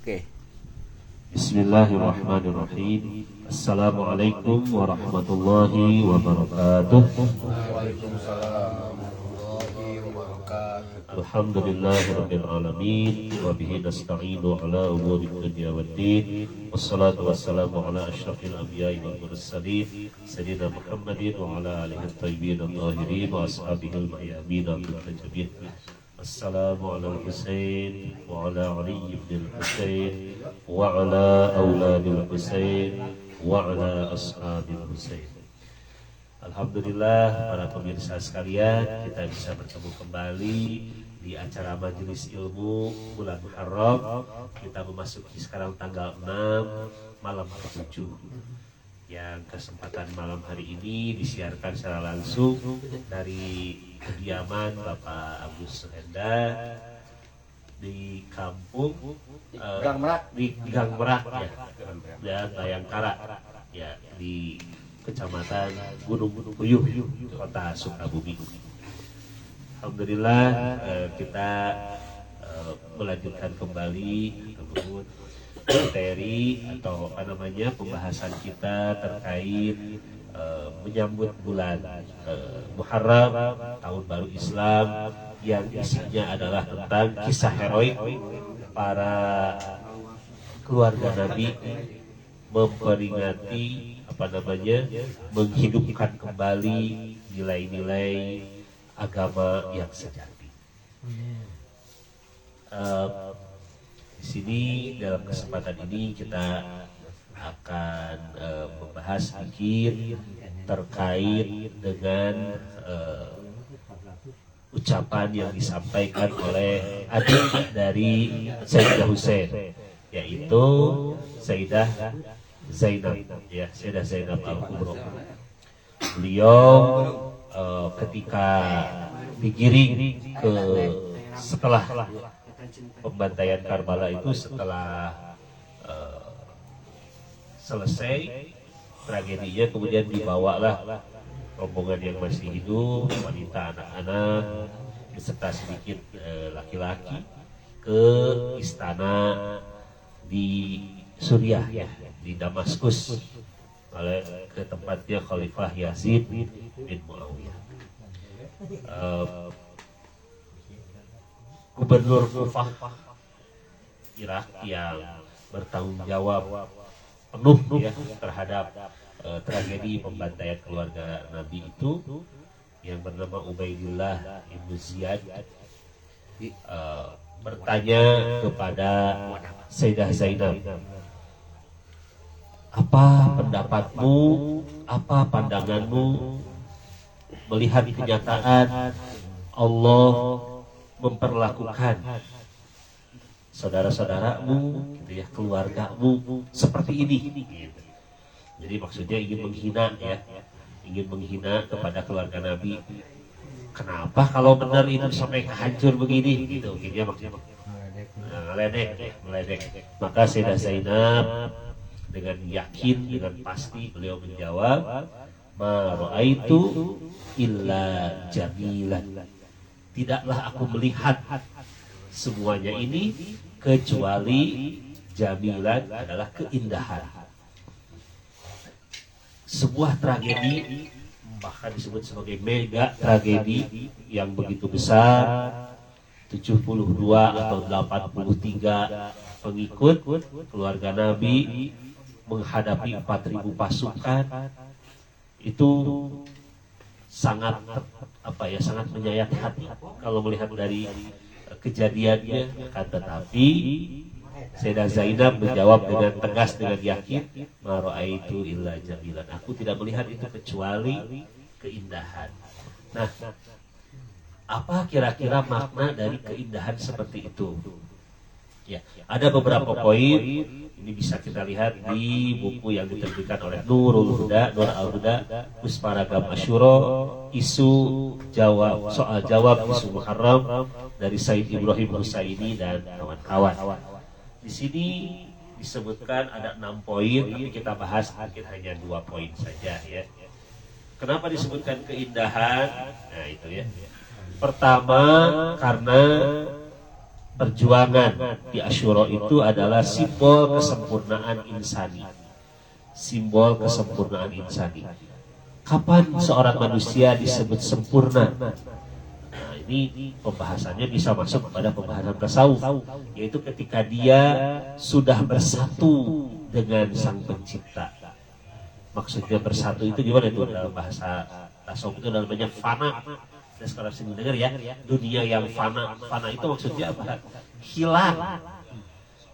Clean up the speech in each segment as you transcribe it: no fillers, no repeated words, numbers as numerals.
Oke. Bismillahirrahmanirrahim. Assalamualaikum warahmatullahi wabarakatuh. Waalaikumsalam warahmatullahi wabarakatuh. Alhamdulillahirabbil alamin wa bihi nasta'inu ala umuri dunya waddin. Wassalatu wassalamu ala asyrafil anbiya'i wal mursalin sayyidina Muhammadin wa ala alihi thayyibin at-tahirin wa ashabihi al-mayyamin al-tajabin. Assalamu ala al-Husain wa ala Ali ibn al-Husain wa ala auladil Husain wa ala ashabil Husain. Alhamdulillah para pemirsa sekalian, kita bisa bertemu kembali di acara majelis ilmu bulan Muharram. Kita memasuki sekarang tanggal 6 malam ke-7, yang kesempatan malam hari ini disiarkan secara langsung dari kediaman Bapak Agus Suhenda di kampung Gang Merak. di Gang Merak ya, dan Bayangkara ya, di Kecamatan Gunung Puyuh, Kota Sukabumi. Alhamdulillah kita melanjutkan kembali materi atau pembahasan kita terkait menyambut bulan Muharram, tahun baru Islam, yang isinya adalah tentang kisah heroik para keluarga Nabi, memperingati menghidupkan kembali nilai-nilai agama yang sejati. Di sini dalam kesempatan ini kita akan membahas sedikit terkait dengan ucapan yang disampaikan oleh adik dari Sayyidah Husain, yaitu Sayyidah Zainab, ya, Sayyidah Zainab Al-Kubra. Beliau ketika digiring ke setelah pembantaian Karbala itu, setelah selesai tragedinya, kemudian dibawalah rombongan yang masih hidup, wanita, anak-anak, beserta sedikit laki-laki ke istana di Suriah ya, di Damaskus, ke tempatnya Khalifah Yazid bin Muawiyah. Gubernur Kufah Irak yang bertanggung jawab penuh ya terhadap tragedi pembantaian keluarga Nabi itu, yang bernama Ubaidillah ibn Ziyad, bertanya kepada Sayyidah Zainab, apa pendapatmu, apa pandanganmu melihat kenyataan Allah memperlakukan saudara-saudaramu, gitu ya, keluargamu seperti ini, gitu. Jadi maksudnya ingin menghina ya, ingin menghina kepada keluarga Nabi. Kenapa kalau benar itu sampai hancur begini, gitu ya, maksudnya meledek. Maka Sayyidah Zainab dengan yakin, dengan pasti beliau menjawab, ma ra'aitu illa jamilan. Tidaklah aku melihat semuanya ini kecuali jamilan, adalah keindahan. Sebuah tragedi, bahkan disebut sebagai mega tragedi yang begitu besar, 72 atau 83 pengikut keluarga Nabi menghadapi 4.000 pasukan, itu sangat sangat menyayat hati kalau melihat dari kejadiannya. Akan tetapi Sayyidah Zainab menjawab dengan tegas, dengan yakin, ma ra'aitu illa jamilan. Aku tidak melihat itu kecuali keindahan. Nah, apa kira-kira makna dari keindahan seperti itu? Ya, ada beberapa poin. Ini bisa kita lihat di buku yang diterbitkan oleh Nur Al-Huda, Pusparagam Asyura, isu jawab, soal jawab isu Muharram dari Said Ibrahim Husaini dan kawan-kawan. Di sini disebutkan ada 6 poin, tapi kita bahas mungkin hanya 2 poin saja ya. Kenapa disebutkan keindahan? Nah itu ya. Pertama, karena perjuangan di Asyura itu adalah simbol kesempurnaan insani. Simbol kesempurnaan insani. Kapan seorang manusia disebut sempurna? Nah, ini pembahasannya bisa masuk kepada pembahasan tasawuf, yaitu ketika dia sudah bersatu dengan Sang Pencipta. Maksudnya bersatu itu gimana itu dalam bahasa tasawuf itu namanya fana. Saya sekarang sini dengar ya, dunia yang fana. Fana itu maksudnya apa? Hilang.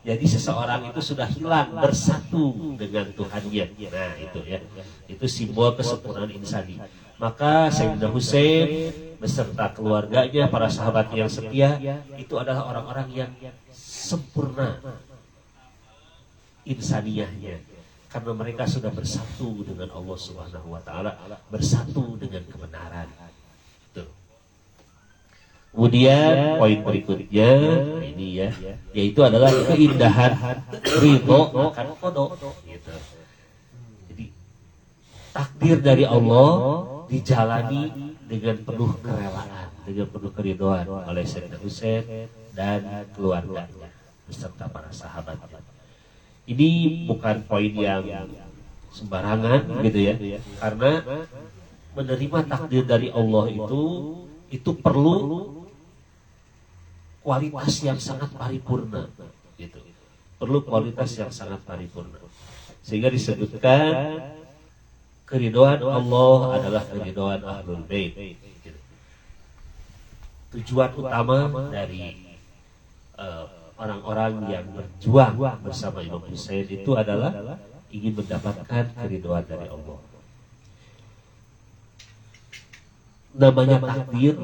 Jadi seseorang itu sudah hilang, bersatu dengan Tuhannya. Nah itu ya, itu simbol kesempurnaan insani. Maka Sayyidina Husain beserta keluarganya, para sahabat yang setia, itu adalah orang-orang yang sempurna insaniyahnya. Karena mereka sudah bersatu dengan Allah Subhanahu wa Ta'ala, bersatu dengan kebenaran. Tuh. Kemudian poin berikutnya ini ya, yaitu adalah keindahan ridho akan qada gitu. Jadi takdir dari Allah dijalani dengan penuh kerelaan, dengan penuh keridhaan oleh Sayyidina Husain dan keluarganya beserta para sahabat. Ini bukan poin yang sembarangan gitu ya, karena menerima takdir dari Allah itu perlu kualitas yang sangat paripurna gitu. Perlu kualitas yang sangat paripurna. Sehingga disebutkan keridhaan Allah adalah keridhaan Ahlul Bait gitu. Tujuan utama dari orang-orang yang berjuang bersama Imam Husain itu adalah ingin mendapatkan keridhaan dari Allah. Namanya takdir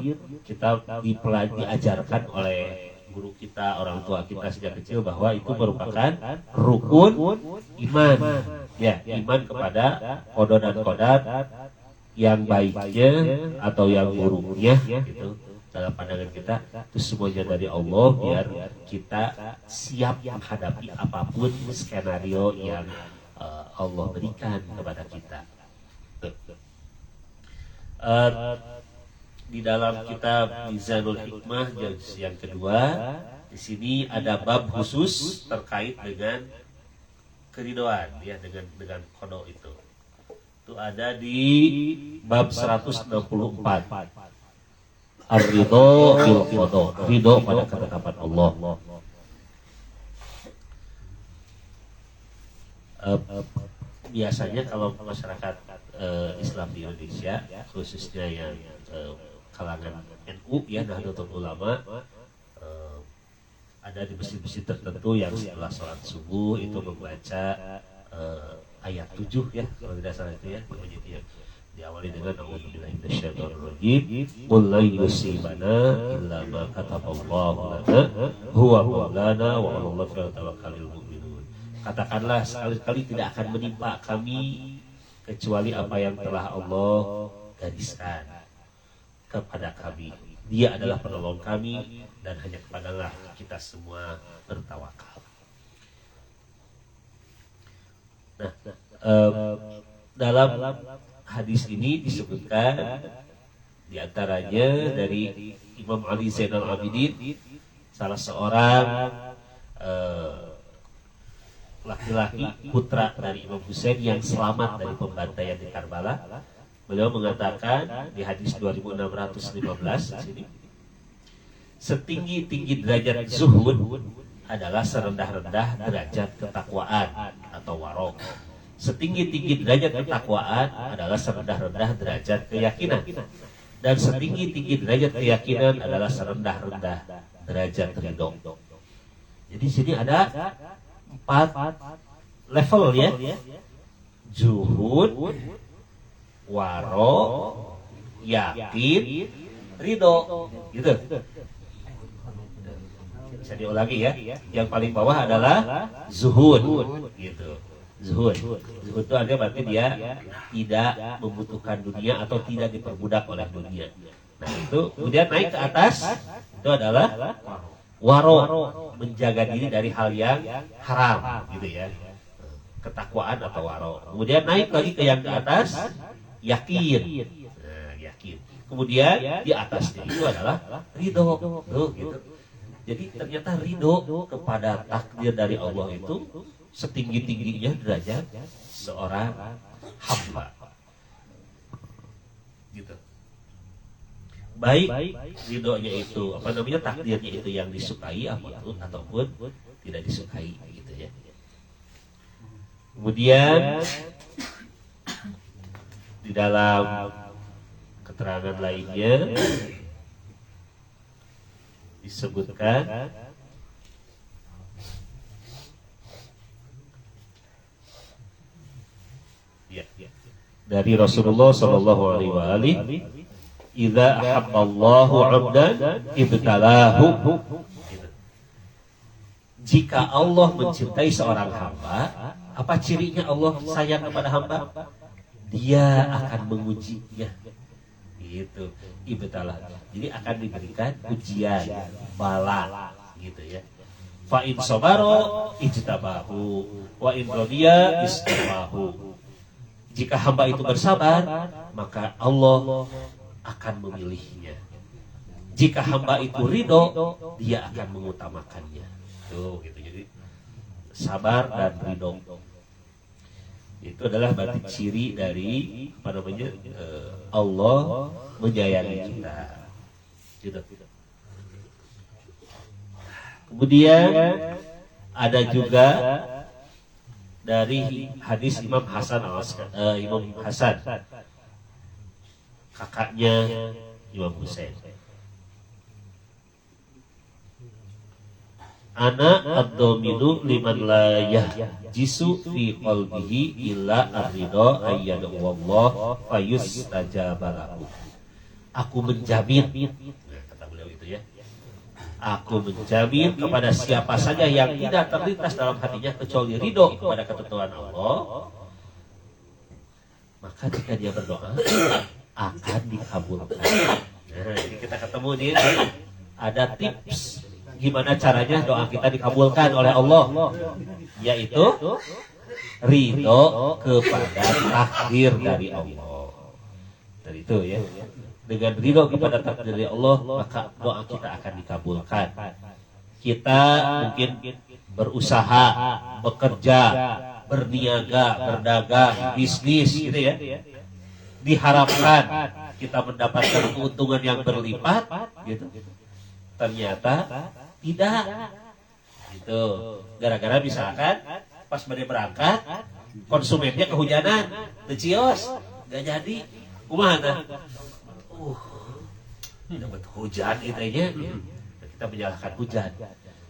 kita diajarkan oleh guru kita, orang tua kita sejak kecil bahwa itu merupakan rukun iman. Ya, iman kepada qada dan qadar yang baiknya atau yang buruknya gitu. Dalam pandangan kita itu semuanya dari Allah, biar kita siap menghadapi apapun skenario yang Allah berikan kepada kita. Di dalam kitab Mizanul Hikmah yang kedua, di sini ada bab khusus terkait dengan keridhaan ya, dengan qada itu. Itu ada di bab 164. Ar-ridho bil qada, ridho pada ketetapan Allah. Biasanya kalau masyarakat Islam di Indonesia, khususnya yang kalangan NU ya, Nahdlatul Ulama, ada di masjid-masjid tertentu yang setelah sholat subuh itu membaca ayat 7 ya, kalau tidak salah itu ya, yang diawali dengan a'udzubillahi minasyaitonirrajim, qul la yusibana illa ma kataballahu lana huwa maulana wa 'alallahi falyatawakkalul mu'minun. Katakanlah, sekali-kali tidak akan menimpa kami kecuali apa yang telah Allah gariskan kepada kami. Dia adalah penolong kami dan hanya kepadalah kita semua bertawakal. Nah, dalam hadis ini disebutkan diantaranya dari Imam Ali Zainal Abidin, salah seorang laki-laki putra dari Imam Husain yang selamat dari pembantaian di Karbala. Beliau mengatakan di hadis 2615 di sini, setinggi-tinggi derajat zuhud adalah serendah-rendah derajat ketakwaan atau waro. Setinggi-tinggi derajat ketakwaan adalah serendah-rendah derajat keyakinan. Dan setinggi-tinggi derajat keyakinan adalah serendah-rendah derajat ridho. Jadi di sini ada 4 level ya. Zuhud, waro, yakin, ridho, gitu. Bisa diulangi ya. Yang paling bawah adalah zuhud, gitu. Zuhud itu artinya berarti dia tidak membutuhkan dunia atau tidak diperbudak oleh dunia. Nah itu kemudian naik ke atas itu adalah waro, menjaga diri dari hal yang haram, gitu ya. Ketakwaan atau waro. Kemudian naik lagi ke yang ke atas, yakin. Nah, yakin. Kemudian di atasnya itu adalah ridho, tuh gitu. Jadi ternyata ridho kepada takdir dari Allah itu setinggi-tingginya derajat seorang hamba. Gitu. Baik ridhonya itu takdirnya itu yang disukai ataupun tidak disukai gitu ya. Kemudian di dalam keterangan lainnya disebutkan dari Rasulullah Shallallahu Alaihi Wasallam, "Idza ahabballahu 'abdan ibtalahu." Jika Allah mencintai seorang hamba, apa cirinya Allah sayang kepada hamba? Dia akan mengujinya. Gitu, ibtalah. Jadi akan diberikan ujian, bala, gitu ya. Fa in sabaro ijtabahu wa in radiya istabahu. Jika hamba itu bersabar, maka Allah akan memilihnya. Jika hamba itu ridho, dia akan mengutamakannya. Tuh, gitu. Jadi sabar dan ridho itu adalah batik ciri dari Allah menyayangi kita. Gitu. Kemudian ada juga dari hadis Imam Hasan kakaknya Imam Husain. Ana ad-dominu liman la yahjisu fi qalbihi illa ar-ridha ayyadu wallah fayustajaba lahu. Aku menjamin, kata beliau itu ya. Aku menjamin kepada siapa saja yang tidak terlintas dalam hatinya kecuali ridho kepada ketentuan Allah, maka jika dia berdoa akan dikabulkan. Nah, jadi kita ketemu nih, ada tips gimana caranya doa kita dikabulkan oleh Allah, yaitu ridho kepada takdir dari Allah. Dari itu ya, dengan ridho kepada takdir dari Allah, maka doa kita akan dikabulkan. Kita mungkin berusaha, bekerja, berniaga, berdagang, bisnis gitu ya, diharapkan kita mendapatkan keuntungan yang berlipat gitu. Ternyata tidak, gitu. Gara-gara misalkan pas berangkat konsumennya kehujanan, tecios, nggak jadi, kumaha? Dapat hujan itanya, kita menyalahkan hujan.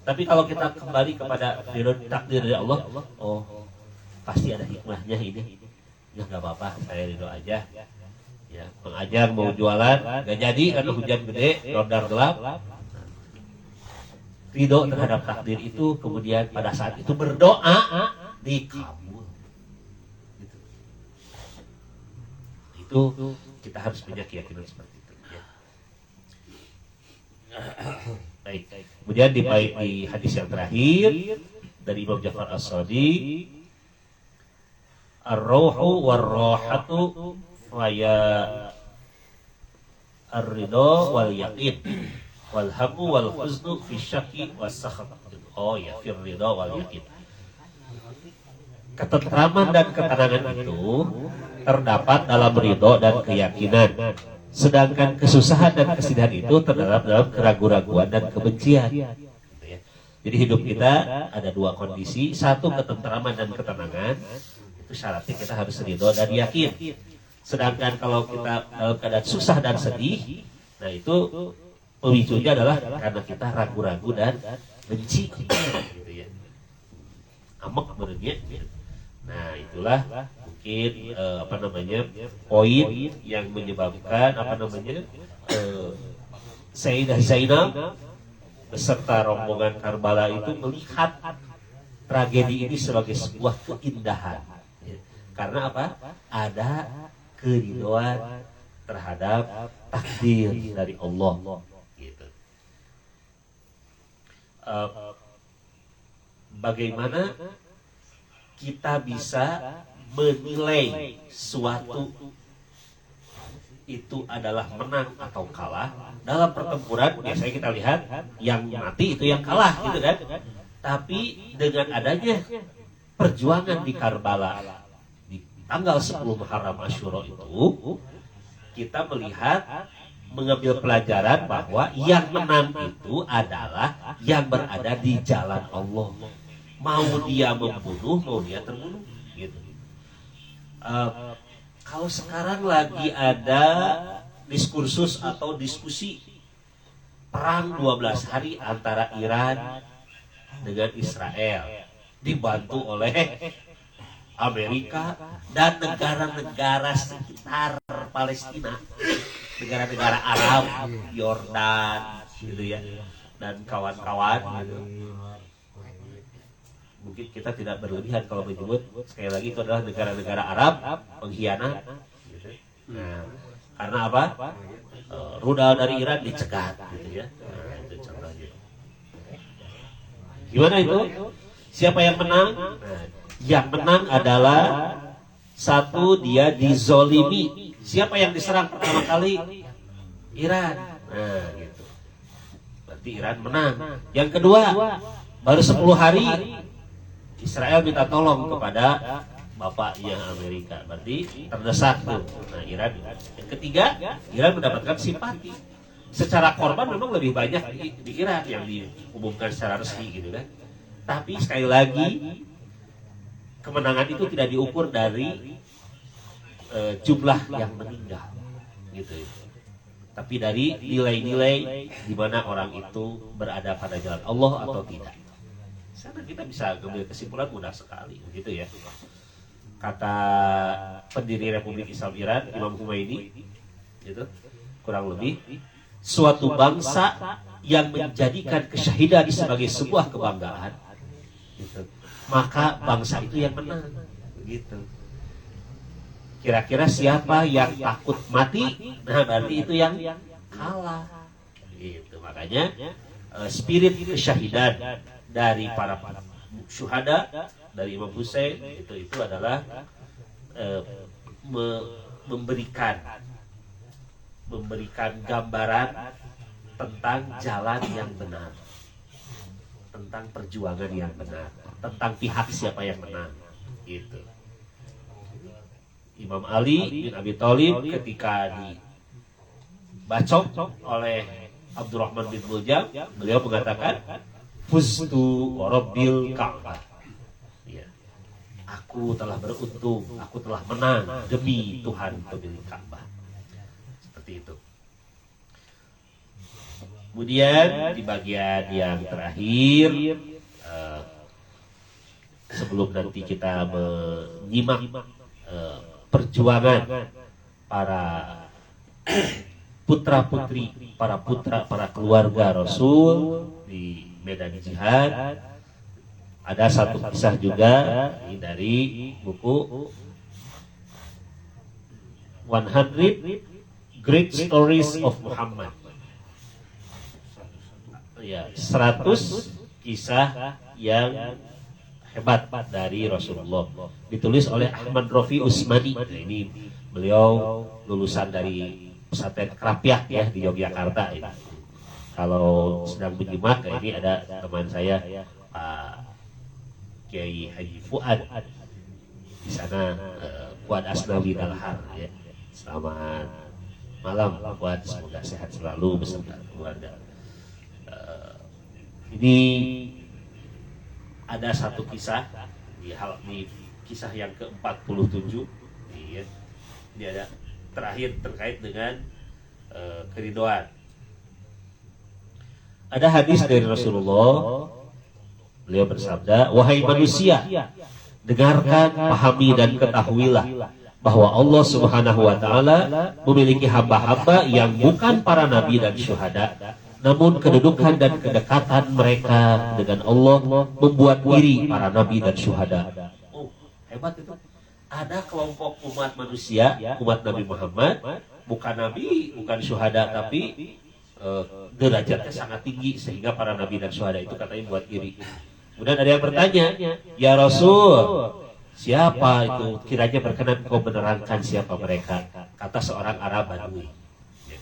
Tapi kalau kita kembali kepada takdir dari Allah, oh pasti ada hikmahnya ini. Ya nggak apa-apa, saya ridho aja. Ya, mengajar mau jualan nggak jadi karena hujan gede, rodar gelap. Ridho terhadap takdir itu, kemudian pada saat itu berdoa dikabul. Itu kita harus punya keyakinan seperti itu. Ya. Baik. Kemudian di hadis yang terakhir dari Imam Ja'far As-Shadiq, ar-ruhu war-rahatu waya ar-ridha wal yaqin wal hamu wal huznu fi syaqi was sakhat. Oh ya, fi ridha wal yaqin. Ketentraman dan ketenangan itu terdapat dalam ridho dan keyakinan. Sedangkan kesusahan dan kesedihan itu terdapat dalam keraguan-raguan dan kebencian. Jadi hidup kita ada dua kondisi. Satu, ketentraman dan ketenangan. Itu syaratnya kita harus ridho dan yakin. Sedangkan kalau kita dalam keadaan susah dan sedih, nah itu pemicunya adalah karena kita ragu-ragu dan benci. Gitu ya. Amek berarti. Nah itulah mungkin poin yang menyebabkan Sayyidah Zainab beserta rombongan Karbala itu melihat tragedi ini sebagai sebuah keindahan. Karena apa? Ada keridhoan terhadap takdir dari Allah. Gitu. Bagaimana kita bisa menilai suatu itu adalah menang atau kalah dalam pertempuran. Biasanya kita lihat yang mati itu yang kalah gitu kan. Tapi dengan adanya perjuangan di Karbala di tanggal 10 Muharram Asyura itu, kita melihat mengambil pelajaran bahwa yang menang itu adalah yang berada di jalan Allah. Mau dia membunuh, mau dia terbunuh gitu. Kalau sekarang lagi ada diskursus atau diskusi perang 12 hari antara Iran dengan Israel dibantu oleh Amerika dan negara-negara sekitar Palestina, negara-negara Arab, Yordan gitu ya, dan kawan-kawan gitu. Mungkin kita tidak berlebihan kalau menyebut sekali lagi itu adalah negara-negara Arab pengkhianat gitu. Nah, karena apa? Rudal dari Iran dicegat gitu ya. Nah, itu contohnya. Gimana itu? Siapa yang menang? Nah, yang menang adalah satu, dia dizolimi. Siapa yang diserang pertama kali? Iran. Nah, gitu. Berarti Iran menang. Yang kedua, baru 10 hari Israel minta tolong kepada bapaknya Amerika. Berarti terdesak tuh. Nah, Iran. Yang ketiga, Iran mendapatkan simpati. Secara korban memang lebih banyak di Iran yang diumumkan secara resmi gitu kan. Tapi sekali lagi, kemenangan itu tidak diukur dari jumlah yang meninggal gitu. Tapi dari nilai-nilai di mana orang itu berada pada jalan Allah atau tidak. Sana kita bisa ambil kesimpulan mudah sekali, gitu ya. Kata pendiri Republik Islam Iran, Imam Khomeini, gitu, kurang lebih, suatu bangsa yang menjadikan kesyahidan sebagai sebuah kebanggaan, gitu, maka bangsa itu yang menang, gitu. Kira-kira siapa yang takut mati? Nah, berarti itu yang kalah, gitu. Makanya spirit kesyahidan dari para syuhada, dari Imam Hussein itu adalah memberikan gambaran tentang jalan yang benar, tentang perjuangan yang benar, tentang pihak siapa yang menang gitu. Imam Ali bin Abi Thalib ketika dibacok oleh Abdurrahman bin Muljam, beliau mengatakan, "Fuztu Rabbil Ka'bah." Ya. Aku telah beruntung, aku telah menang demi Tuhan pemilik Ka'bah. Seperti itu. Kemudian di bagian yang terakhir, sebelum nanti kita menyimak perjuangan para putra-putri, para keluarga Rasul di medan jihad, ada satu kisah juga dari buku 100 Great Stories of Muhammad. Ya, 100 kisah yang hebat dari Rasulullah, ditulis oleh Ahmad Rofi Usmani. Nah, ini beliau lulusan dari pesantren Krapyak ya di Yogyakarta ini. Kalau sedang menyimak, ini ada teman saya Pak Kiai Haji Fuad di sana, Fuad Asnawi Dalhar ya. Selamat malam Pak Fuad, semoga sehat selalu beserta keluarga. Ini ada satu kisah di kisah yang ke-47 ya. Ini ada terakhir terkait dengan keridoan. Ada hadis dari Rasulullah, beliau bersabda, "Wahai manusia, dengarkan, pahami dan ketahuilah bahwa Allah Subhanahu wa taala memiliki hamba-hamba yang bukan para nabi dan syuhada, namun kedudukan dan kedekatan mereka dengan Allah membuat iri para nabi dan syuhada." Oh, hebat itu. Ada kelompok umat manusia, umat Nabi Muhammad, bukan nabi, bukan syuhada, tapi derajatnya sangat tinggi sehingga para nabi dan syuhada itu katanya buat iri. Kemudian ada yang bertanya, "Ya Rasul, siapa itu? Kiranya berkenan kau menerangkan siapa mereka?" kata seorang Arab Badui. Ya.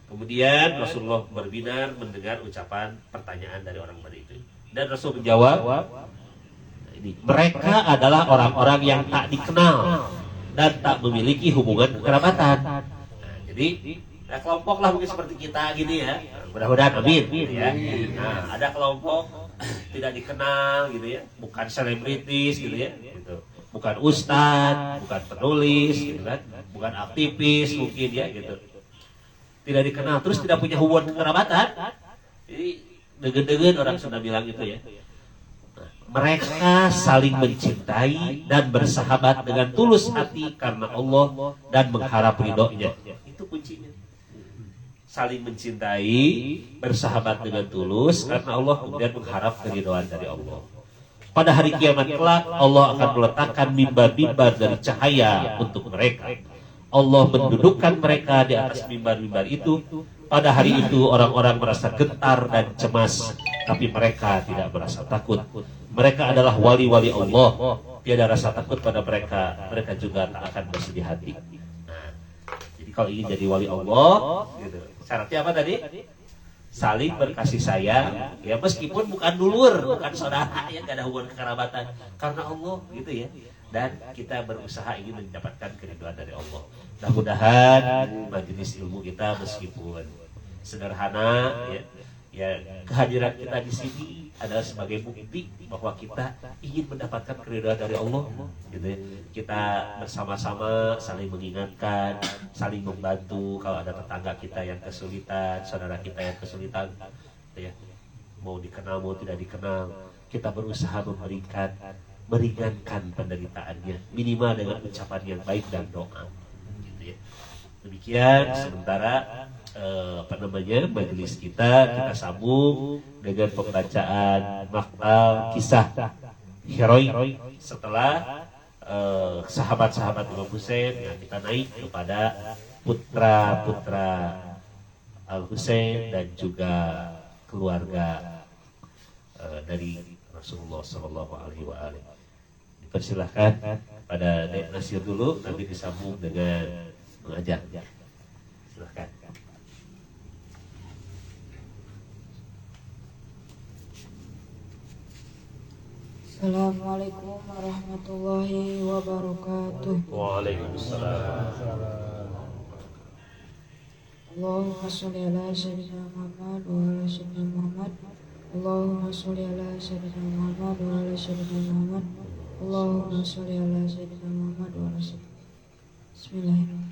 Kemudian Rasulullah berbinar mendengar ucapan pertanyaan dari orang Badui itu. Dan Rasul menjawab, ini, mereka adalah orang-orang yang tak dikenal dan tak memiliki hubungan kekerabatan. Nah, jadi kelompok lah mungkin seperti kita gini ya. Mudah-mudahan amin gitu ya. Nah, ada kelompok tidak dikenal gitu ya, bukan selebritis gitu ya, gitu. Bukan ustadz, bukan penulis gitu kan, bukan aktivis mungkin ya gitu. Tidak dikenal, terus tidak punya hubungan kekerabatan. Jadi degen-degen orang sudah bilang gitu ya. Mereka saling mencintai dan bersahabat dengan tulus hati karena Allah dan mengharap ridhonya. Itu kuncinya. Saling mencintai, bersahabat dengan tulus karena Allah, kemudian mengharap keridhaan dari Allah. Pada hari kiamat kelak, Allah akan meletakkan mimbar-mimbar dari cahaya untuk mereka. Allah mendudukkan mereka di atas mimbar-mimbar itu. Pada hari itu orang-orang merasa gentar dan cemas, tapi mereka tidak merasa takut. Mereka adalah wali-wali Allah. Tiada rasa takut pada mereka. Mereka juga tak akan bersedih hati. Nah, jadi kalau ingin jadi wali Allah, gitu. Syaratnya apa tadi? Saling berkasih sayang, ya meskipun bukan dulur, bukan saudara, ya gak ada hubungan kekerabatan, karena Allah gitu ya. Dan kita berusaha ingin mendapatkan keridhaan dari Allah. Mudah-mudahan majelis ilmu kita meskipun sederhana, ya kehadiran kita di sini adalah sebagai bukti bahwa kita ingin mendapatkan keridhaan dari Allah, gitu ya. Kita bersama-sama saling mengingatkan, saling membantu kalau ada tetangga kita yang kesulitan, saudara kita yang kesulitan, gitu ya. Mau dikenal mau tidak dikenal, kita berusaha meringankan penderitaannya, minimal dengan ucapan yang baik dan doa, gitu ya. Demikian sementara majelis kita sambung dengan pembacaan maktal kisah heroi setelah sahabat-sahabat Imam Husain. Nah, kita naik kepada putra-putra Al Husain dan juga keluarga dari Rasulullah Shallallahu Alaihi Wasallam. Dipersilahkan pada Dek Nasir dulu, nanti disambung dengan mengajar. Silahkan. Assalamualaikum warahmatullahi wabarakatuh. Waalaikumsalam. Allahumma sholli ala sayyidina Muhammad wa ala sayyidina Muhammad. Allahumma sholli ala sayyidina Muhammad wa ala sayyidina Muhammad. Allahumma sholli ala sayyidina Muhammad wa ala sayyidina. Bismillahirrahmanirrahim.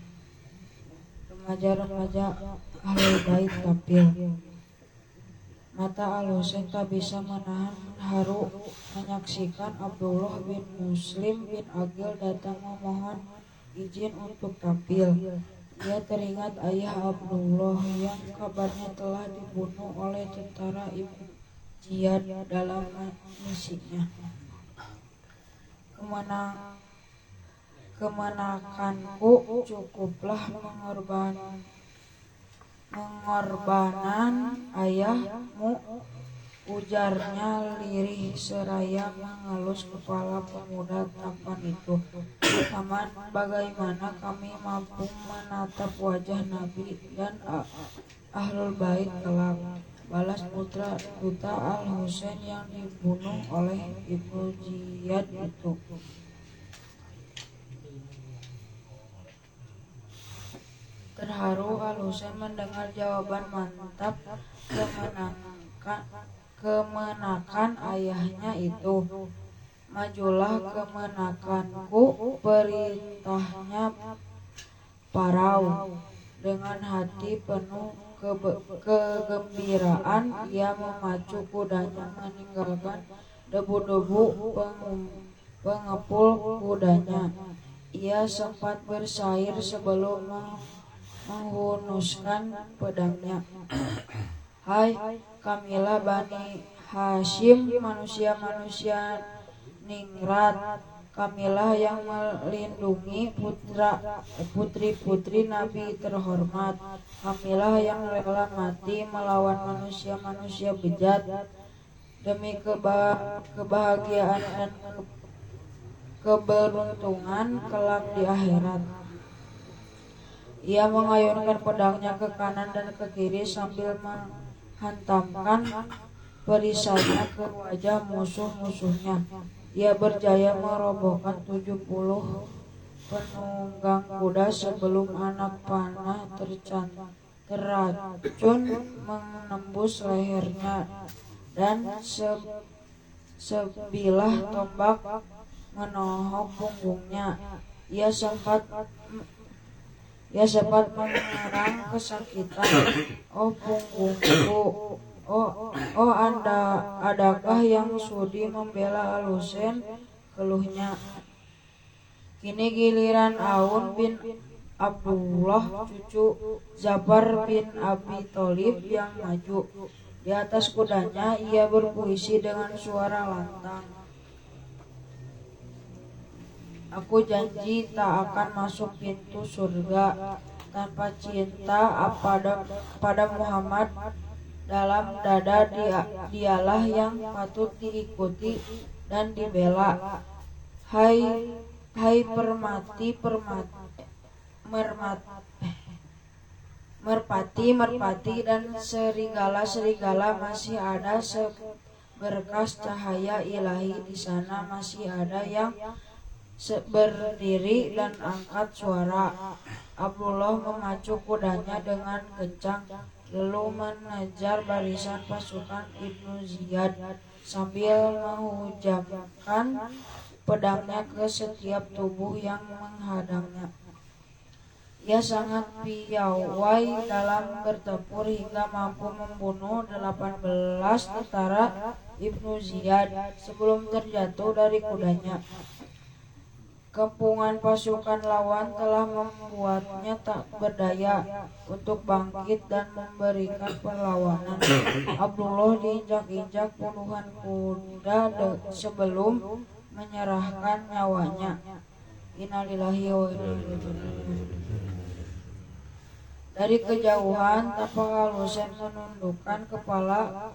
Remaja-remaja Ahlul Bait tampil. Mata Al-Husain tak bisa menahan haru menyaksikan Abdullah bin Muslim bin Aqil datang memohon izin untuk tampil. Ia teringat ayah Abdullah yang kabarnya telah dibunuh oleh tentara Ibnu Ziyad dalam misinya. Kemenakanku cukuplah mengorbanan ayahmu, ujarnya lirih seraya mengelus kepala pemuda tampan itu. Paman, bagaimana kami mampu menatap wajah Nabi dan Ahlul Bait kelak? Balas putra duta Al-Husain yang dibunuh oleh Ibnu Ziyad itu. Terharu Al-Husain mendengar jawaban mantap kemenakan ayahnya itu. Majulah kemenakanku, perintahnya parau. Dengan hati penuh kegembiraan, ia memacu kudanya meninggalkan debu-debu pengepul kudanya. Ia sempat bersair sebelum menghunuskan pedangnya. Hai Kamilah Bani Hashim, manusia-manusia ningrat, Kamilah yang melindungi putri-putri Nabi terhormat, Kamilah yang rela mati melawan manusia-manusia bejat demi kebahagiaan dan keberuntungan kelak di akhirat. Ia mengayunkan pedangnya ke kanan dan ke kiri sambil menghantamkan perisainya ke wajah musuh-musuhnya. Ia berjaya merobohkan 70 penunggang kuda sebelum anak panah terracun menembus lehernya dan sebilah tombak menohok punggungnya. Ia sempat mengerang kesakitan. Oh punggungku, adakah yang sudi membela Al-Husain, keluhnya. Kini giliran Aun bin Abdullah cucu Ja'far bin Abi Thalib yang maju. Di atas kudanya ia berpuisi dengan suara lantang. Aku janji tak akan masuk pintu surga tanpa cinta pada Muhammad. Dalam dada dialah yang patut diikuti dan dibela. Hai merpati dan serigala masih ada seberkas cahaya ilahi di sana. Masih ada yang berdiri dan angkat suara. Abdullah memacu kudanya dengan kencang lalu mengejar barisan pasukan Ibnu Ziyad sambil menghujamkan pedangnya ke setiap tubuh yang menghadangnya. Ia sangat piawai dalam bertempur hingga mampu membunuh 18 tentara Ibnu Ziyad sebelum terjatuh dari kudanya. Kepungan pasukan lawan telah membuatnya tak berdaya untuk bangkit dan memberikan perlawanan. Abdullah diinjak-injak puluhan kuda sebelum menyerahkan nyawanya. Innalillahi wa inna ilaihi raji'un. Dari kejauhan tampak Al-Husain menundukkan kepala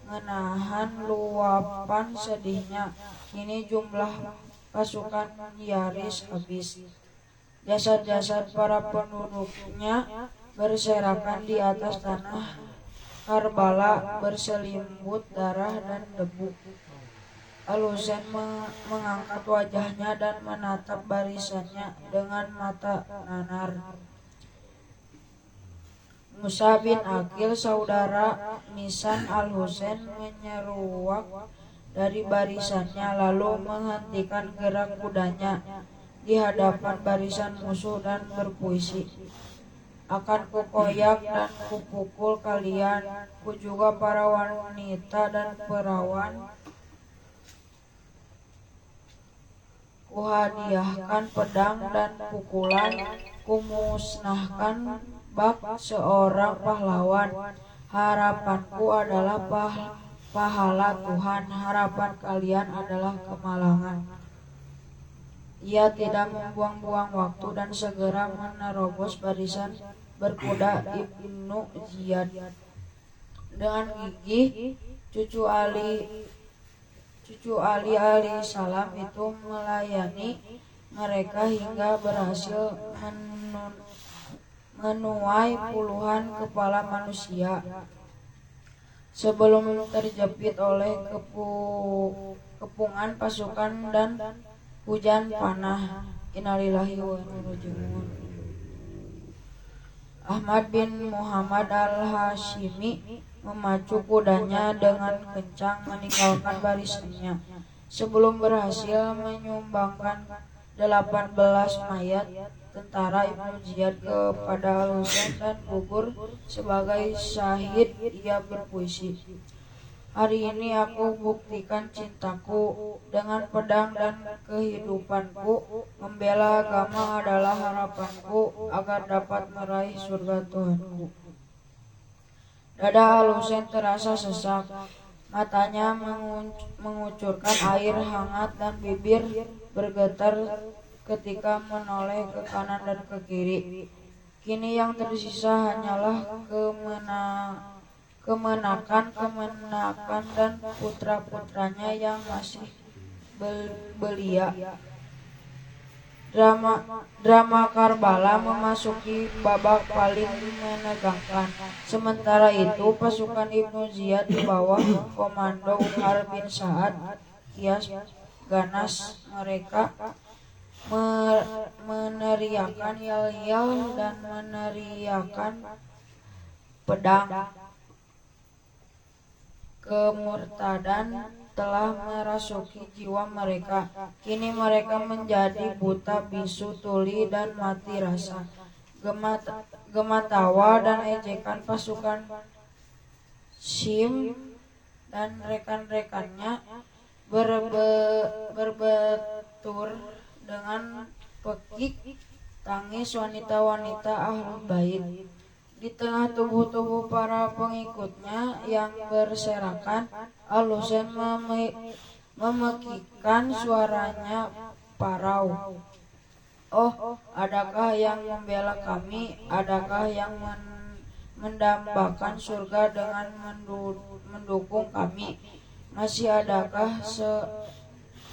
menahan luapan sedihnya. Kini jumlah pasukan nyaris habis. Jasad-jasad para penduduknya berserakan di atas tanah Karbala berselimut darah dan debu. Al-Husain mengangkat wajahnya dan menatap barisannya dengan mata nanar. Musa bin Aqil, saudara nisan Al-Husain, menyeruak dari barisannya lalu menghentikan gerak kudanya di hadapan barisan musuh dan berpuisi. Akan kukoyak dan kupukul kalian, ku juga para wanita dan perawan. Kuhadiahkan pedang dan pukulan, kumusnahkan bak seorang pahlawan. Harapanku adalah pahala Tuhan, harapan kalian adalah kemalangan. Ia tidak membuang-buang waktu dan segera menerobos barisan berkuda Ibnu Ziyad. Dengan gigih, cucu Ali alaihissalam itu melayani mereka hingga berhasil menuai puluhan kepala manusia sebelum terjepit oleh kepungan pasukan dan hujan panah. Innalillahi wa inna ilaihi raji'un. Ahmad bin Muhammad al-Hashimi memacu kudanya dengan kencang meninggalkan barisannya. Sebelum berhasil menyumbangkan 18 mayat tentara Ibnu Ziyad kepada Al-Husain dan gugur sebagai syahid, ia berpuisi. Hari ini aku buktikan cintaku dengan pedang dan kehidupanku. Membela agama adalah harapanku agar dapat meraih surga Tuhanku. Dada Al-Husain terasa sesak, matanya mengucurkan air hangat dan bibir bergetar ketika menoleh ke kanan dan ke kiri. Kini yang tersisa hanyalah kemenakan dan putra-putranya yang masih belia. Drama Karbala memasuki babak paling menegangkan. Sementara itu, pasukan Ibnu Ziyad di bawah komando Umar bin Sa'ad Iyas ganas. Mereka meneriakan yel-yel dan meneriakan pedang. Kemurtadan telah merasuki jiwa mereka. Kini mereka menjadi buta, bisu, tuli, dan mati rasa. Gema tawa dan ejekan pasukan Syim dan rekan-rekannya berbetur dengan pekik tangis wanita-wanita Ahlul Bait. Di tengah tubuh-tubuh para pengikutnya yang berserakan, Al-Husain memekikkan suaranya parau. Oh, adakah yang membela kami? Adakah yang mendambakan surga dengan mendukung kami? Masih adakah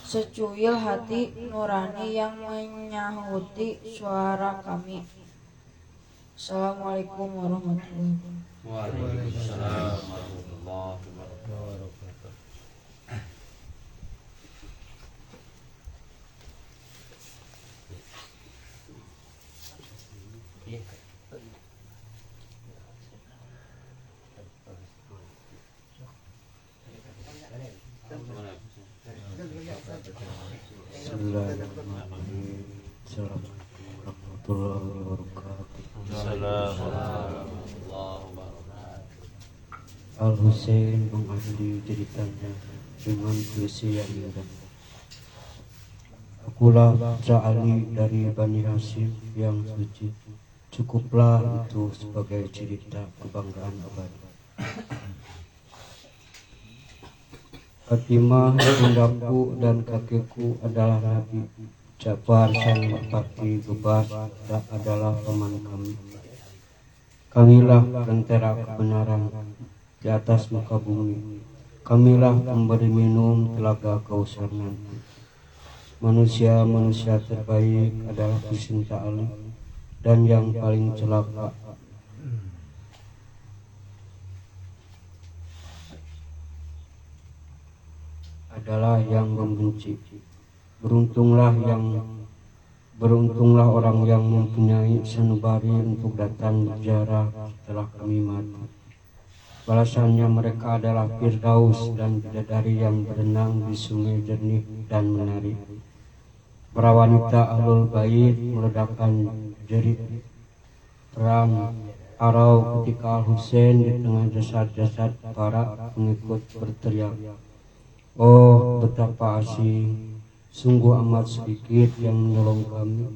secuil hati nurani yang menyahuti suara kami? Assalamualaikum warahmatullahi wabarakatuh. Waalaikumsalam warahmatullahi wabarakatuh. Bismillahirrahmanirrahim. Assalamualaikum warahmatullahi wabarakatuh. Al-Husain mengadili ceritanya dengan puisi yang indah. Akulah putra Ali dari Bani Hashim yang suci. Cukuplah itu sebagai cerita kebanggaan abadi. Fatimah, bundaku dan kakekku adalah Nabi. Ja'far sang merpati bebas adalah paman kami. Kamilah lentera kebenaran di atas muka bumi. Kamilah pemberi minum telaga kausar nanti. Manusia-manusia terbaik adalah pecinta Ali, dan yang paling celaka adalah yang membenci. Beruntunglah orang yang mempunyai sanubari untuk datang berziarah setelah kami mati. Balasannya mereka adalah Firdaus dan bidadari yang berenang di sungai jernih dan menari. Para wanita Ahlul Bait meledakkan jerit perang arau ketika Al-Husain di tengah jasad-jasad para pengikut berteriak, "Oh, betapa asing, sungguh amat sedikit yang menolong kami.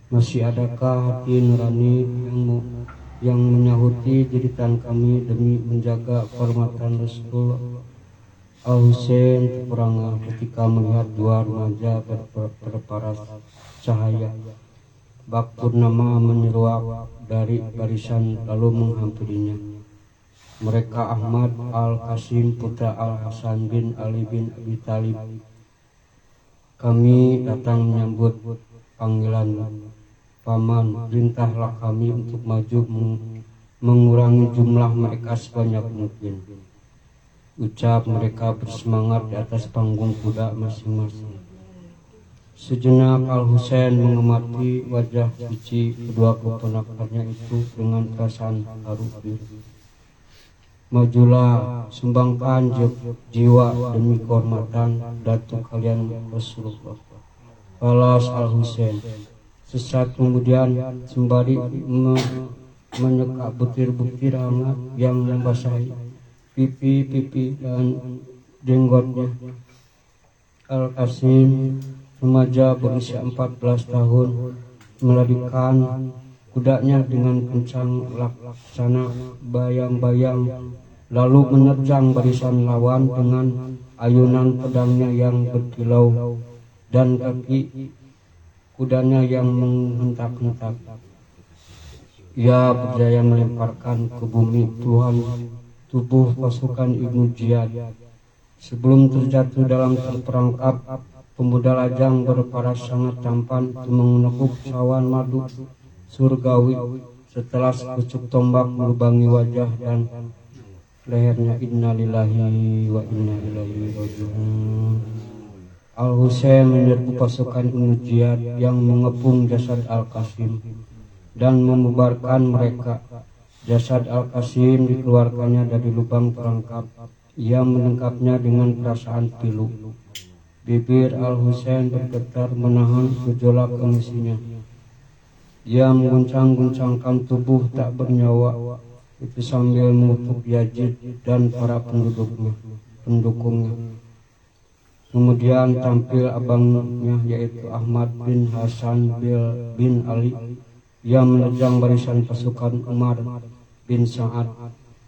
Masih adakah hati nurani yang menyahuti jeritan kami demi menjaga kehormatan Rasulullah?" Al-Husain terperangah ketika melihat dua remaja berparas cahaya. Bak purnama menyeruak dari barisan lalu menghampirinya. Mereka Ahmad Al-Qasim putra Al-Hasan bin Ali bin Abi Thalib. Kami datang menyambut panggilan paman. Perintahlah kami untuk maju mengurangi jumlah mereka sebanyak mungkin. Ucap mereka bersemangat di atas panggung kuda masing-masing. Sejenak Al-Husain mengamati wajah suci kedua keponakannya itu dengan perasaan haru biru. Majulah, sumbangkan jiwa demi kehormatan datuk kalian Rasulullah. Balas Al-Husain. Sesaat kemudian sembari menyeka butir-butir hangat yang membasahi pipi dan jenggotnya. Al-Qasim, remaja berusia 14 tahun, melarikan kudanya dengan kencang laksana bayang-bayang, lalu menerjang barisan lawan dengan ayunan pedangnya yang berkilau dan kaki kudanya yang menghentak-hentak. Ia berjaya melemparkan ke bumi tubuh pasukan Ibnu Ziyad. Sebelum terjatuh dalam terperangkap Pemuda lajang berparas sangat tampan itu menekuk cawan madu surgawi. Setelah sepucuk tombak melubangi wajah dan lehernya, innalillahi wa inna ilaihi raji'un. Al-Husain menyerbu pasukan Ibnu Ziyad yang mengepung jasad Al-Qasim dan membubarkan mereka. Jasad Al-Qasim dikeluarkannya dari lubang perangkap. Ia menangkapnya dengan perasaan pilu. Bibir Al-Husain bergetar menahan gejolak emosinya. Ia mengguncang-guncangkan tubuh tak bernyawa itu sambil mengutuk Yazid dan para pendukungnya. Kemudian tampil abangnya yaitu Ahmad bin Hasan bin Ali yang menerjang barisan pasukan Umar bin Sa'ad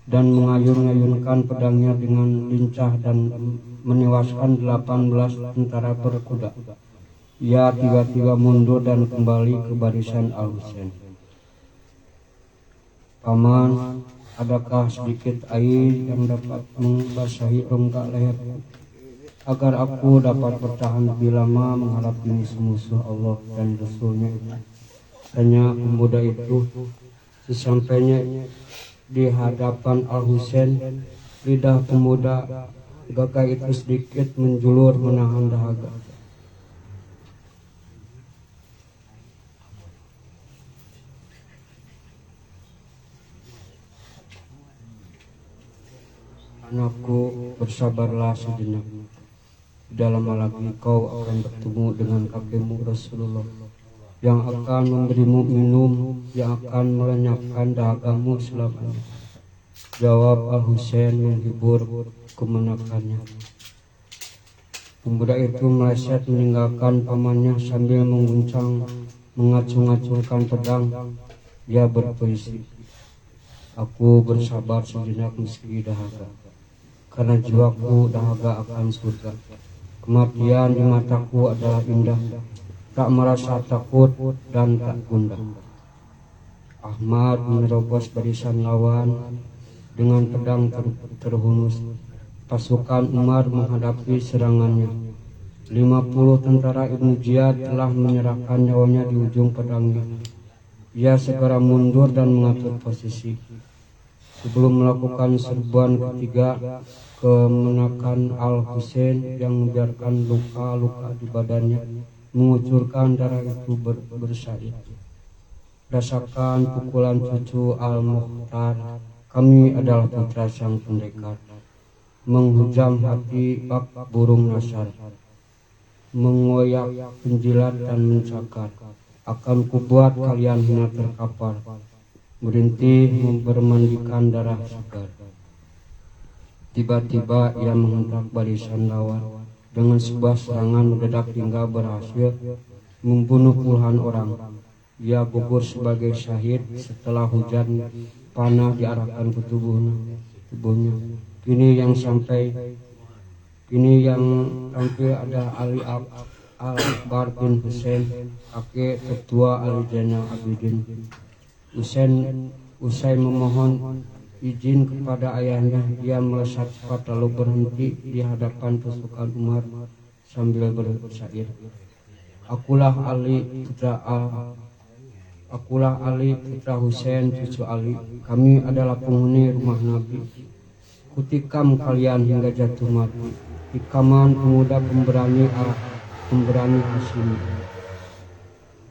dan mengayun-ayunkan pedangnya dengan lincah dan menewaskan 18 tentara berkuda. Ia tiba-tiba mundur dan kembali ke barisan Al-Husain. Paman, adakah sedikit air yang dapat membasahi rongga leher agar aku dapat bertahan lebih lama menghadapi musuh-musuh Allah dan Rasulnya? Tanya pemuda itu. Sesampainya di hadapan Al-Husain, lidah pemuda gagah itu sedikit menjulur menahan dahaga. Anakku, bersabarlah sejenak. Tidak lama lagi kau akan bertemu dengan kakekmu Rasulullah yang akan memberimu minum, yang akan melenyapkan dahagamu selamanya. Jawab Al-Husain menghibur kemenakannya. Pemuda itu meleset meninggalkan pamannya sambil mengacung-acungkan pedang. Dia berpuisi, aku bersabar sejenak meski dahaga, karena jiwaku dahaga akan surga. Kematian di mataku adalah indah, tak merasa takut dan tak gundah. Ahmad menerobos barisan lawan dengan pedang terhunus. Pasukan Umar menghadapi serangannya. 50 tentara Ibnu Ziyad telah menyerahkan nyawanya di ujung pedangnya. Ia segera mundur dan mengatur posisi. Sebelum melakukan serbuan ketiga, kemenakan Al-Husain yang membiarkan luka-luka di badannya mengucurkan darah itu bersair. Rasakan pukulan cucu Al-Mukhtar, kami adalah putra sang pendekar. Menghujam hati bak burung nasar, mengoyak penjilat dan mencakar. Akan kubuat kalian hina terkapar, merintih mempermandikan darah segar. Tiba-tiba ia menghentak barisan lawan. Dengan sebuah serangan mendadak hingga berhasil membunuh puluhan orang. Ia gugur sebagai syahid setelah hujan panah diarahkan ke tubuhnya. Kini yang tampil ada Ali Al-Akbar bin Husain, kakek tertua Ali Zainal Abidin. Usai memohon izin kepada ayahnya, ia melesat cepat lalu berhenti di hadapan pasukan Umar sambil bersair, Akulah Ali putra Husain cucu Ali. Kami adalah penghuni rumah Nabi. Kutikam kalian hingga jatuh mati. Tikaman pemuda pemberani Hashim.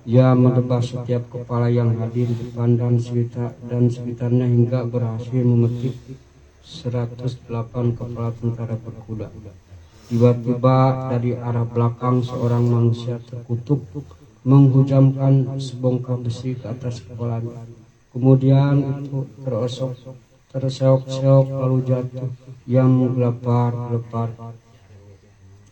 Ia mendebas setiap kepala yang hadir di depan dan sekitarnya hingga berhasil memetik 108 kepala tentara berkuda. Tiba-tiba dari arah belakang seorang manusia terkutuk menghujamkan sebongkah besi ke atas kepalanya. Kemudian itu terseok-seok lalu jatuh. Ia menggelepar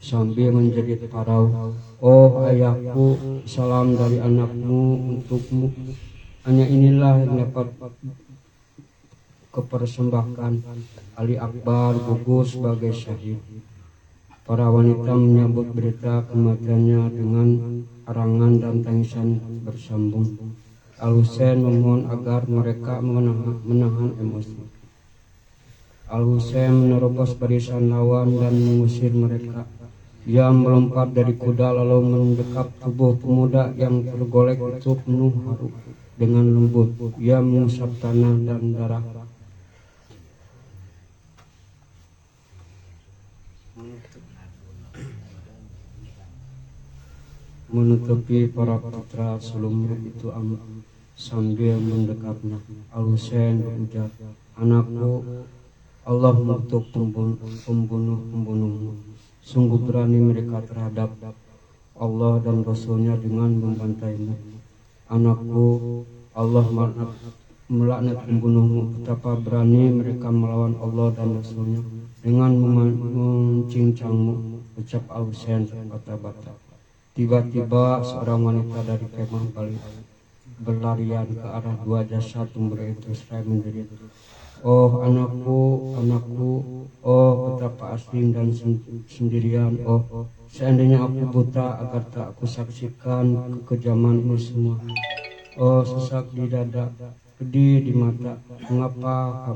sambil menjerit parau, "Oh ayahku, salam dari anakmu untukmu. Hanya inilah yang dapat kepersembahkan." Ali Akbar gugur sebagai syahid. Para wanita menyambut berita kematiannya dengan arangan dan tangisan bersambung. Al-Husain memohon agar mereka menahan emosi. Al-Husain menerobos barisan lawan dan mengusir mereka. Ia melompat dari kuda lalu mendekap tubuh pemuda yang tergolek itu penuh haru. Dengan lembut ia mengusap tanah dan darah. Menutupi para putra sulungnya itu sambil mendekapnya. Al-Husain berujar, "Anakku, Allah mengutuk pembunuh-pembunuhmu. Sungguh berani mereka terhadap Allah dan Rasulnya dengan membantaimu. Anakku, Allah melaknat pembunuhmu. Betapa berani mereka melawan Allah dan Rasulnya dengan mencincangmu," ucap Al-Husain bata-bata. Tiba-tiba seorang wanita dari kemah balik berlarian ke arah dua jasad pemuda itu seraya menjerit, "Oh anakku, anakku, oh betapa asing dan sendirian, oh seandainya aku buta agar tak aku saksikan kekejaman ini semua. Oh sesak di dada, pedih di mata, mengapa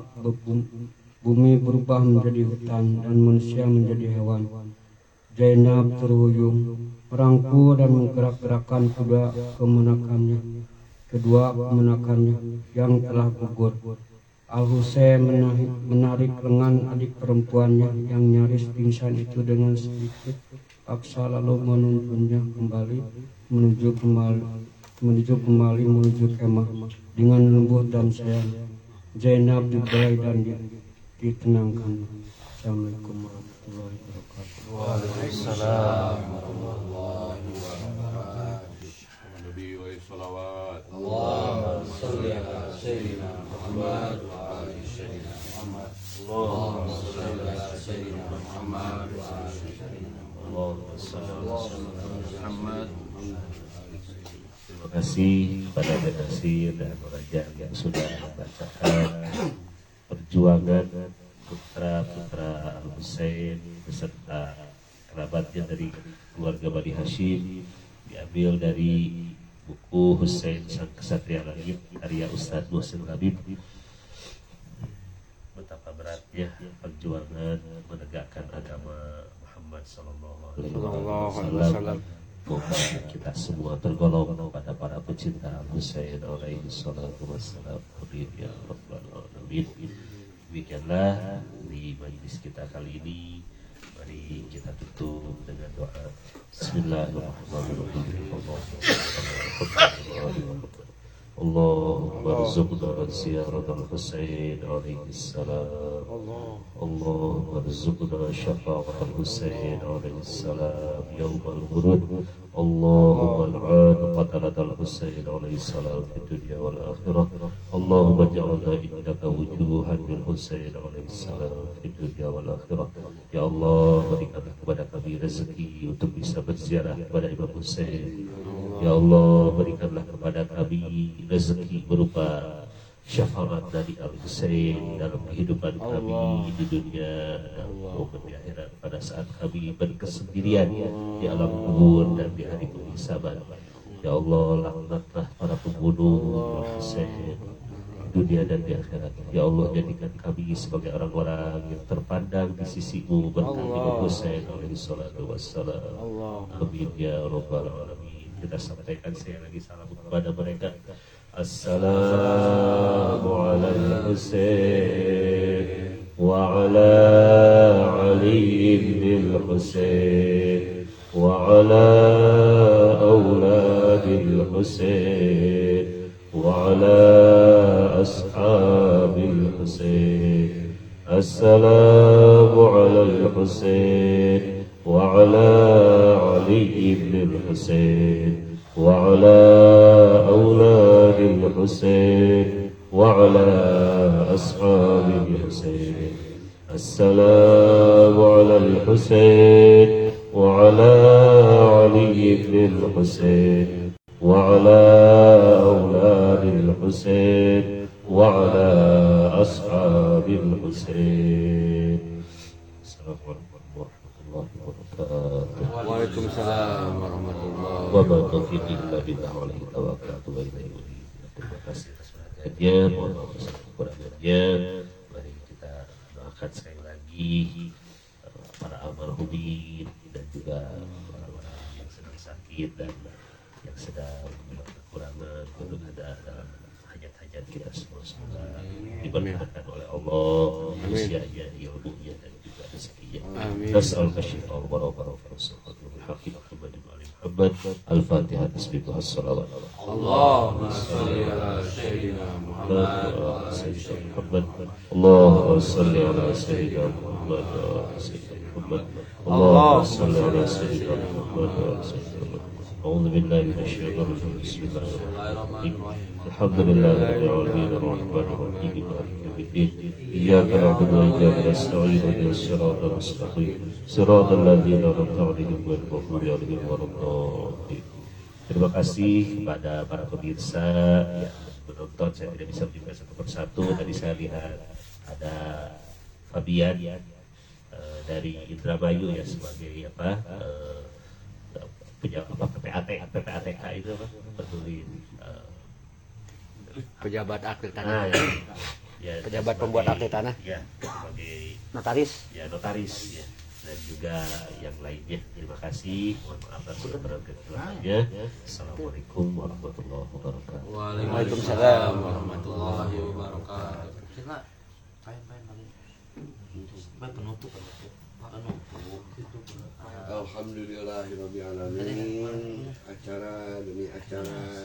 bumi berubah menjadi hutan dan manusia menjadi hewan?" Zainab terhuyung, merangkul dan menggerak-gerakkan kedua kemenakannya yang telah gugur. Al-Husain menarik lengan adik perempuannya yang nyaris pingsan itu dengan sedikit paksa lalu menuntunnya kembali menuju kemah dengan lembut dan sayang. Zainab dibelai dan ditenangkan. Assalamualaikum warahmatullahi wabarakatuh. Waalaikumsalam warahmatullahi wabarakatuh. Nabi wa salawat. Allahumma sholli ala sayyidina Muhammad wa ali sayyidina Muhammad. Allahumma sholli ala sayyidina Muhammad wa ali sayyidina Allahumma sholli ala sayyidina Muhammad. Terima kasih pada Nasir dan Raja yang sudah membacakan perjuangan putra-putra Al-Husain beserta kerabatnya dari keluarga Bani Hashim, diambil dari buku Husain Sang Kesatria Langit karya Ustadz Muhsin Labib. Betapa beratnya perjuangan menegakkan agama Muhammad Sallallahu Alaihi Wasallam. Moga kita semua tergolong pada para pecinta Al-Husain alaihi salatu wassalam. Amin ya rabbal alamin. Demikianlah di majlis kita kali ini. Mari kita tutup dengan doa. Bismillahirrahmanirrahim. Allahumma rzuqna ziyaratal Husain alaihi salam. Allahumma rzuqna syafa'atal Husain alaihi salam yaumal wurud. Allahumma al'an qatalatal Husain alaihi salam di dunia wal akhirah. Allahumma ja'alna indaka wujuhan lil Husain alaihi salam di dunia wal akhirah. Ya Allah, berikanlah kepada kami rezeki untuk bisa berziarah kepada Imam Husain. Ya Allah, berikanlah kepada kami rezeki berupa syafaat dari Al-Husain dalam kehidupan kami di dunia maupun di akhirat pada saat kami berkesendirian di alam kubur dan di hari penghisaban. Ya Allah, laknatlah para pembunuh Al-Husain di dunia dan di akhirat. Ya Allah, jadikan kami sebagai orang-orang yang terpandang di sisi-Mu berkat Imam Husain alaihi salatu wassalam. Amin ya rabbal alamin. Kita sampaikan sekali lagi salam kepada mereka. Assalamu ala al-Husain wa ala Ali bin Husain wa ala auladil Husain wa ala ashabil Husain. Assalamu ala al-Husain wa ala Ali bin Husain وعلى أولاد الحسين وعلى أصحاب الحسين. السلام على الحسين وعلى علي بن الحسين وعلى أولاد الحسين وعلى أصحاب الحسين. السلام عليكم ورحمة الله وبركاته. Waalaikumsalam warahmatullahi Wa ma taufiqi illa billah alaihi tawakkaltu wa ilaihi unib. Terima kasih atas perhatiannya, mohon maaf atas kekurangannya. Mari kita doakan sekali lagi para almarhumin dan juga orang-orang yang sedang sakit dan yang sedang kekurangan untuk ada dalam hajat-hajat kita semua, semoga diberkatkan oleh Allah usianya, ilmunya dan juga rezekinya. Nas'aluka syifaa wa barakatuh Muhammad. Al-Fatihah. Bismillah. As-salawat. Allahumma sholli ala sayyidina Muhammad wa ala sayyidina Muhammad. Allahumma sholli ala sayyidina Muhammad wa ala sayyidina Muhammad. Allahumma sholli ala sayyidina Muhammad wa ala sayyidina Muhammad. أعوذ بالله من الشيطان الرجيم. بسم الله الرحمن الرحيم. الحمد لله رب العالمين الرحمن الرحيم مالك يوم الدين إياك نعبد وإياك نستعين اهدنا الصراط المستقيم صراط الذين أنعمت عليهم غير المغضوب عليهم ولا الضالين. Terima kasih kepada para pemirsa yang menonton. Saya tidak bisa menunjukkan satu persatu. Tadi saya lihat ada Fabian dari Indramayu ya sebagai PPATK itu apa? Peduli pejabat akte tanah. Ya, Pejabat pembuat akte tanah. Ya, sebagai Notaris. ya notaris ya. Dan juga yang lainnya. Terima kasih. Mohon maaf atas segala kekurangannya. Assalamualaikum warahmatullahi wabarakatuh. Waalaikumsalam warahmatullahi wabarakatuh. Sila, pain lagi. Penutup. Alhamdulillahirabbil alamin. Acara demi acara